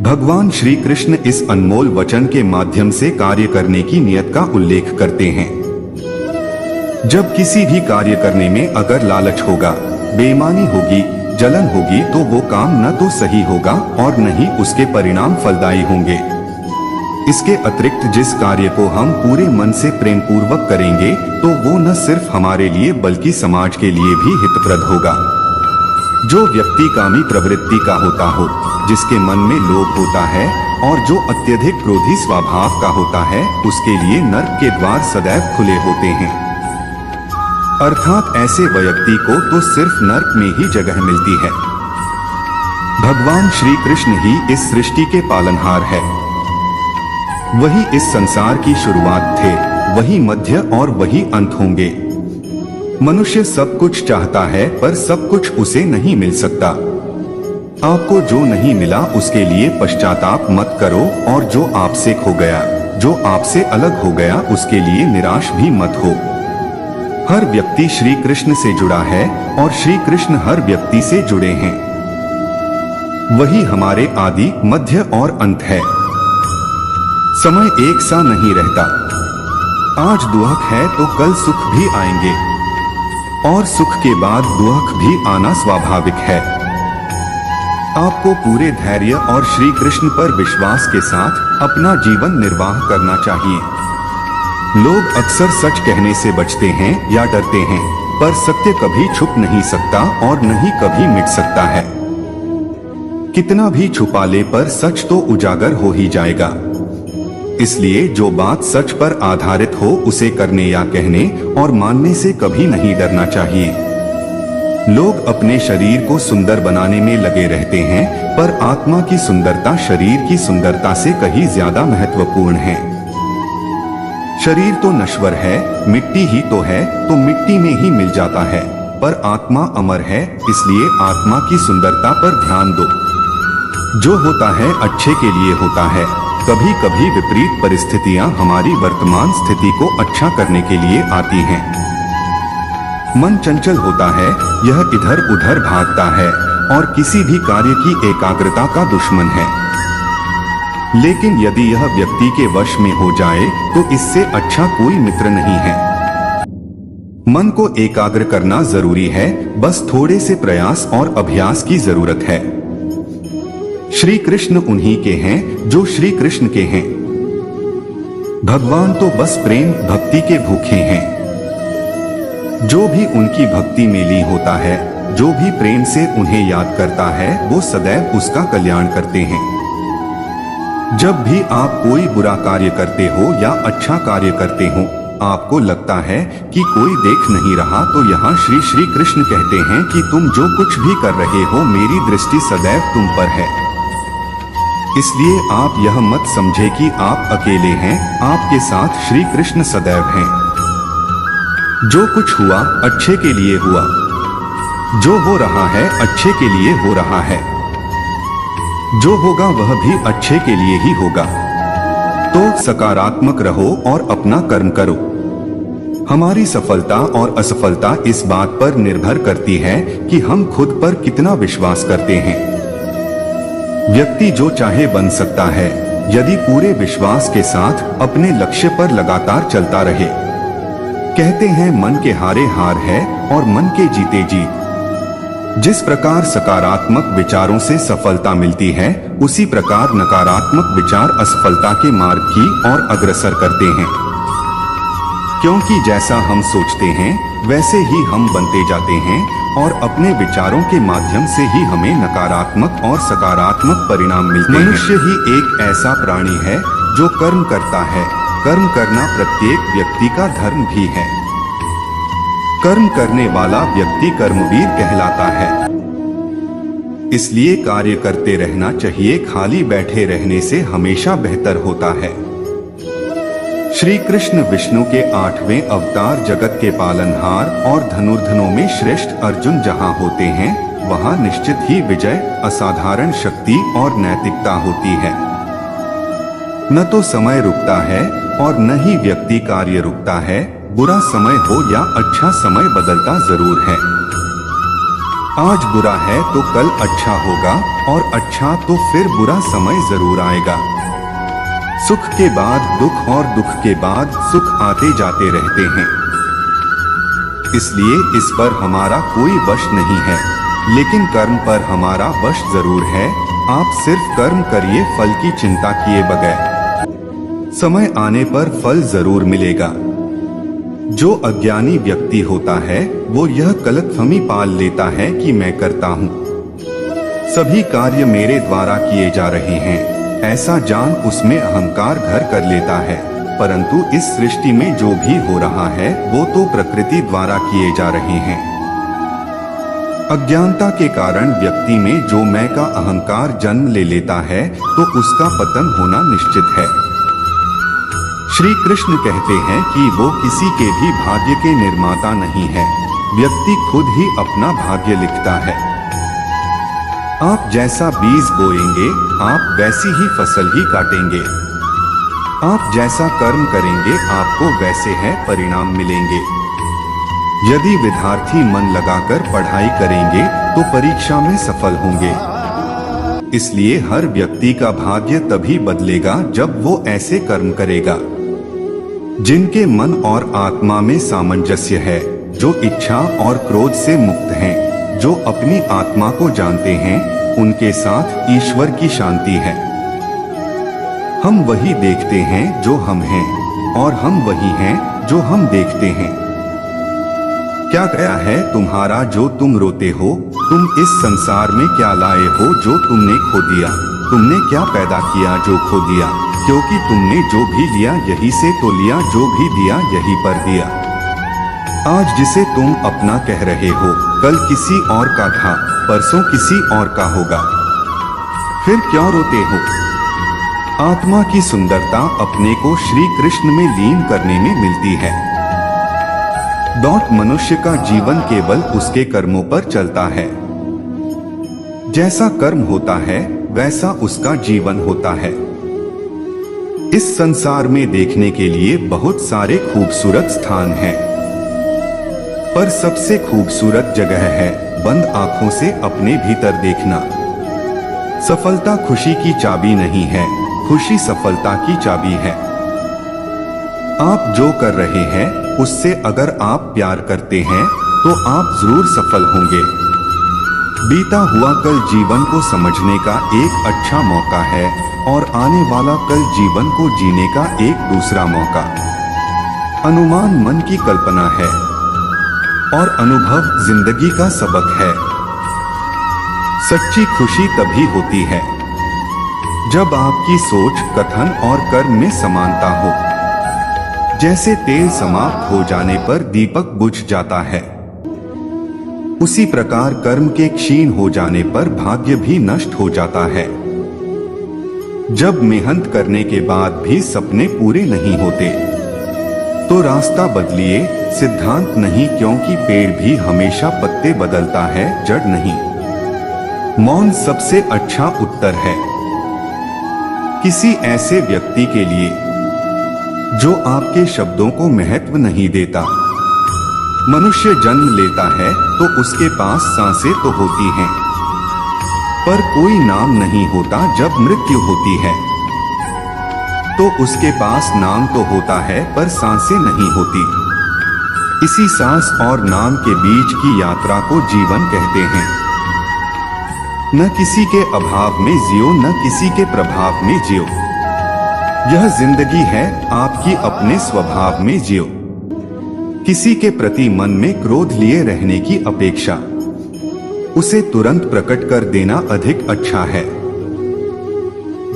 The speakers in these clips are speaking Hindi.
भगवान श्री कृष्ण इस अनमोल वचन के माध्यम से कार्य करने की नियत का उल्लेख करते हैं। जब किसी भी कार्य करने में अगर लालच होगा, बेईमानी होगी, जलन होगी तो वो काम न तो सही होगा और न ही उसके परिणाम फलदायी होंगे। इसके अतिरिक्त जिस कार्य को हम पूरे मन से प्रेम पूर्वक करेंगे तो वो न सिर्फ हमारे लिए बल्कि समाज के लिए भी हितप्रद होगा। जो व्यक्ति कामी प्रवृत्ति का होता हो, जिसके मन में लोभ होता है और जो अत्यधिक क्रोधी स्वभाव का होता है, उसके लिए नर्क के द्वार सदैव खुले होते हैं। अर्थात ऐसे व्यक्ति को तो सिर्फ नर्क में ही जगह मिलती है। भगवान श्री कृष्ण ही इस सृष्टि के पालनहार है। वही इस संसार की शुरुआत थे, वही मध्य और वही अंत होंगे। मनुष्य सब कुछ चाहता है पर सब कुछ उसे नहीं मिल सकता। आपको जो नहीं मिला उसके लिए पश्चाताप मत करो और जो आपसे खो गया, जो आपसे अलग हो गया, उसके लिए निराश भी मत हो। हर व्यक्ति श्री कृष्ण से जुड़ा है और श्री कृष्ण हर व्यक्ति से जुड़े हैं। वही हमारे आदि, मध्य और अंत है। समय एक सा नहीं रहता। आज दुख है तो कल सुख भी आएंगे और सुख के बाद दुख भी आना स्वाभाविक है। आपको पूरे धैर्य और श्री कृष्ण पर विश्वास के साथ अपना जीवन निर्वाह करना चाहिए। लोग अक्सर सच कहने से बचते हैं या डरते हैं, पर सत्य कभी छुप नहीं सकता और न ही कभी मिट सकता है। कितना भी छुपा ले पर सच तो उजागर हो ही जाएगा। इसलिए जो बात सच पर आधारित हो उसे करने या कहने और मानने से कभी नहीं डरना चाहिए। लोग अपने शरीर को सुंदर बनाने में लगे रहते हैं, पर आत्मा की सुंदरता शरीर की सुंदरता से कहीं ज्यादा महत्वपूर्ण है। शरीर तो नश्वर है, मिट्टी ही तो है, तो मिट्टी में ही मिल जाता है, पर आत्मा अमर है, इसलिए आत्मा की सुंदरता पर ध्यान दो। जो होता है अच्छे के लिए होता है। कभी कभी विपरीत परिस्थितियां हमारी वर्तमान स्थिति को अच्छा करने के लिए आती हैं। मन चंचल होता है, यह इधर उधर भागता है और किसी भी कार्य की एकाग्रता का दुश्मन है। लेकिन यदि यह व्यक्ति के वश में हो जाए तो इससे अच्छा कोई मित्र नहीं है। मन को एकाग्र करना जरूरी है, बस थोड़े से प्रयास और अभ्यास की जरूरत है। श्री कृष्ण उन्हीं के हैं जो श्री कृष्ण के हैं। भगवान तो बस प्रेम भक्ति के भूखे हैं। जो भी उनकी भक्ति में लीन होता है, जो भी प्रेम से उन्हें याद करता है, वो सदैव उसका कल्याण करते हैं। जब भी आप कोई बुरा कार्य करते हो या अच्छा कार्य करते हो, आपको लगता है कि कोई देख नहीं रहा, तो यहाँ श्री श्री कृष्ण कहते हैं कि तुम जो कुछ भी कर रहे हो, मेरी दृष्टि सदैव तुम पर है। इसलिए आप यह मत समझे कि आप अकेले हैं, आपके साथ श्री कृष्ण सदैव हैं। जो कुछ हुआ अच्छे के लिए हुआ, जो हो रहा है अच्छे के लिए हो रहा है, जो होगा वह भी अच्छे के लिए ही होगा। तो सकारात्मक रहो और अपना कर्म करो। हमारी सफलता और असफलता इस बात पर निर्भर करती है कि हम खुद पर कितना विश्वास करते हैं। व्यक्ति जो चाहे बन सकता है, यदि पूरे विश्वास के साथ अपने लक्ष्य पर लगातार चलता रहे। कहते हैं मन के हारे हार है और मन के जीते जीत। जिस प्रकार सकारात्मक विचारों से सफलता मिलती है, उसी प्रकार नकारात्मक विचार असफलता के मार्ग की ओर अग्रसर करते हैं। क्योंकि जैसा हम सोचते हैं वैसे ही हम बनते जाते हैं और अपने विचारों के माध्यम से ही हमें नकारात्मक और सकारात्मक परिणाम मिलते हैं। मनुष्य ही एक ऐसा प्राणी है जो कर्म करता है। कर्म करना प्रत्येक व्यक्ति का धर्म भी है। कर्म करने वाला व्यक्ति कर्मवीर कहलाता है। इसलिए कार्य करते रहना चाहिए, खाली बैठे रहने से हमेशा बेहतर होता है। श्री कृष्ण विष्णु के 8वें अवतार, जगत के पालनहार और धनुर्धनों में श्रेष्ठ अर्जुन जहां होते हैं, वहां निश्चित ही विजय, असाधारण शक्ति और नैतिकता होती है। न तो समय रुकता है और न ही व्यक्ति कार्य रुकता है। बुरा समय हो या अच्छा समय, बदलता जरूर है। आज बुरा है तो कल अच्छा होगा, और अच्छा तो फिर बुरा समय जरूर आएगा। सुख के बाद दुख और दुख के बाद सुख आते जाते रहते हैं। इसलिए इस पर हमारा कोई वश नहीं है, लेकिन कर्म पर हमारा वश जरूर है। आप सिर्फ कर्म करिए, फल की चिंता किए बगैर। समय आने पर फल जरूर मिलेगा। जो अज्ञानी व्यक्ति होता है वो यह गलतफहमी पाल लेता है कि मैं करता हूँ, सभी कार्य मेरे द्वारा किए जा रहे हैं, ऐसा जान उसमें अहंकार घर कर लेता है। परंतु इस सृष्टि में जो भी हो रहा है वो तो प्रकृति द्वारा किए जा रहे हैं। अज्ञानता के कारण व्यक्ति में जो मैं का अहंकार जन्म ले लेता है तो उसका पतन होना निश्चित है। श्री कृष्ण कहते हैं कि वो किसी के भी भाग्य के निर्माता नहीं है, व्यक्ति खुद ही अपना भाग्य लिखता है। आप जैसा बीज बोएंगे आप वैसी ही फसल ही काटेंगे। आप जैसा कर्म करेंगे आपको वैसे है परिणाम मिलेंगे। यदि विद्यार्थी मन लगाकर पढ़ाई करेंगे तो परीक्षा में सफल होंगे। इसलिए हर व्यक्ति का भाग्य तभी बदलेगा जब वो ऐसे कर्म करेगा जिनके मन और आत्मा में सामंजस्य है, जो इच्छा और क्रोध से मुक्त हैं, जो अपनी आत्मा को जानते हैं, उनके साथ ईश्वर की शांति है। हम वही देखते हैं जो हम हैं, और हम वही हैं जो हम देखते हैं। क्या गया है तुम्हारा जो तुम रोते हो? तुम इस संसार में क्या लाए हो जो तुमने खो दिया? तुमने क्या पैदा किया जो खो दिया? क्योंकि तुमने जो भी लिया यही से तो लिया, जो भी दिया यही पर दिया। आज जिसे तुम अपना कह रहे हो कल किसी और का था, परसों किसी और का होगा। फिर क्यों रोते हो? आत्मा की सुंदरता अपने को श्री कृष्ण में लीन करने में मिलती है। मनुष्य का जीवन केवल उसके कर्मों पर चलता है। जैसा कर्म होता है वैसा उसका जीवन होता है। इस संसार में देखने के लिए बहुत सारे खूबसूरत स्थान हैं, पर सबसे खूबसूरत जगह है बंद आंखों से अपने भीतर देखना। सफलता खुशी की चाबी नहीं है, खुशी सफलता की चाबी है। आप जो कर रहे हैं उससे अगर आप प्यार करते हैं तो आप जरूर सफल होंगे। बीता हुआ कल जीवन को समझने का एक अच्छा मौका है और आने वाला कल जीवन को जीने का एक दूसरा मौका। अनुमान मन की कल्पना है और अनुभव जिंदगी का सबक है। सच्ची खुशी तभी होती है जब आपकी सोच, कथन और कर्म में समानता हो। जैसे तेल समाप्त हो जाने पर दीपक बुझ जाता है, उसी प्रकार कर्म के क्षीण हो जाने पर भाग्य भी नष्ट हो जाता है। जब मेहनत करने के बाद भी सपने पूरे नहीं होते तो रास्ता बदलिए, सिद्धांत नहीं, क्योंकि पेड़ भी हमेशा पत्ते बदलता है, जड़ नहीं। मौन सबसे अच्छा उत्तर है किसी ऐसे व्यक्ति के लिए जो आपके शब्दों को महत्व नहीं देता। मनुष्य जन्म लेता है तो उसके पास सांसें तो होती हैं, पर कोई नाम नहीं होता। जब मृत्यु होती है तो उसके पास नाम तो होता है पर सांसें नहीं होती। इसी सांस और नाम के बीच की यात्रा को जीवन कहते हैं। न किसी के अभाव में जियो, न किसी के प्रभाव में जियो। यह जिंदगी है आपकी, अपने स्वभाव में जियो। किसी के प्रति मन में क्रोध लिए रहने की अपेक्षा उसे तुरंत प्रकट कर देना अधिक अच्छा है।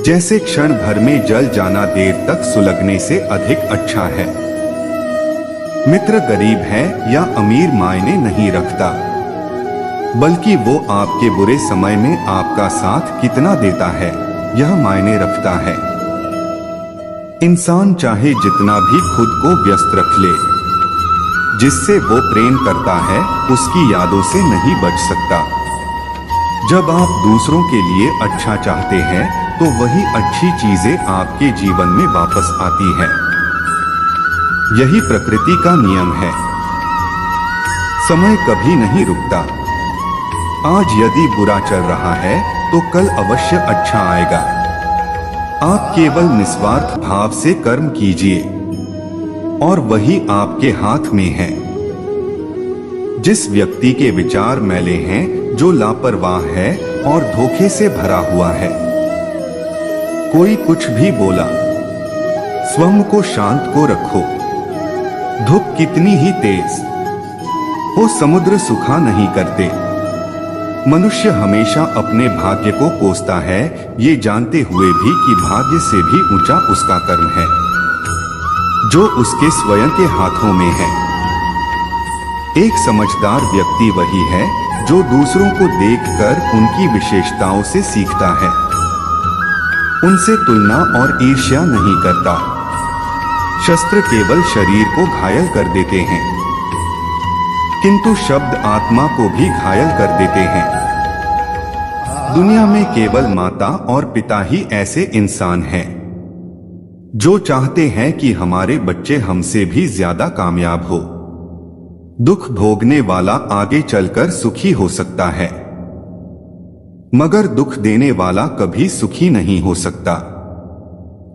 जैसे क्षण भर में जल जाना देर तक सुलगने से अधिक अच्छा है। मित्र गरीब है या अमीर मायने नहीं रखता, बल्कि वो आपके बुरे समय में आपका साथ कितना देता है यह मायने रखता है। इंसान चाहे जितना भी खुद को व्यस्त रख ले, जिससे वो प्रेम करता है उसकी यादों से नहीं बच सकता। जब आप दूसरों के लिए अच्छा चाहते हैं तो वही अच्छी चीजें आपके जीवन में वापस आती है। यही प्रकृति का नियम है। समय कभी नहीं रुकता, आज यदि बुरा चल रहा है तो कल अवश्य अच्छा आएगा। आप केवल निस्वार्थ भाव से कर्म कीजिए और वही आपके हाथ में है। जिस व्यक्ति के विचार मैले हैं, जो लापरवाह है और धोखे से भरा हुआ है, कोई कुछ भी बोला, स्वयं को शांत को रखो। धूप कितनी ही तेज हो, समुद्र सुखा नहीं करते। मनुष्य हमेशा अपने भाग्य को कोसता है, ये जानते हुए भी कि भाग्य से भी ऊंचा उसका कर्म है, जो उसके स्वयं के हाथों में है। एक समझदार व्यक्ति वही है जो दूसरों को देखकर उनकी विशेषताओं से सीखता है, उनसे तुलना और ईर्ष्या नहीं करता। शस्त्र केवल शरीर को घायल कर देते हैं, किंतु शब्द आत्मा को भी घायल कर देते हैं। दुनिया में केवल माता और पिता ही ऐसे इंसान हैं जो चाहते हैं कि हमारे बच्चे हमसे भी ज्यादा कामयाब हो। दुख भोगने वाला आगे चलकर सुखी हो सकता है, मगर दुख देने वाला कभी सुखी नहीं हो सकता।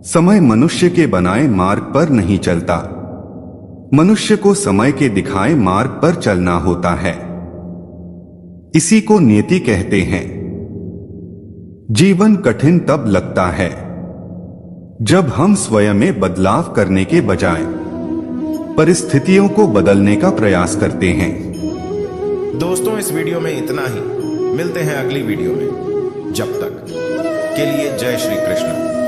समय मनुष्य के बनाए मार्ग पर नहीं चलता, मनुष्य को समय के दिखाए मार्ग पर चलना होता है। इसी को नियति कहते हैं। जीवन कठिन तब लगता है जब हम स्वयं में बदलाव करने के बजाय परिस्थितियों को बदलने का प्रयास करते हैं। दोस्तों, इस वीडियो में इतना ही। मिलते हैं अगली वीडियो में। जब तक के लिए जय श्री कृष्ण।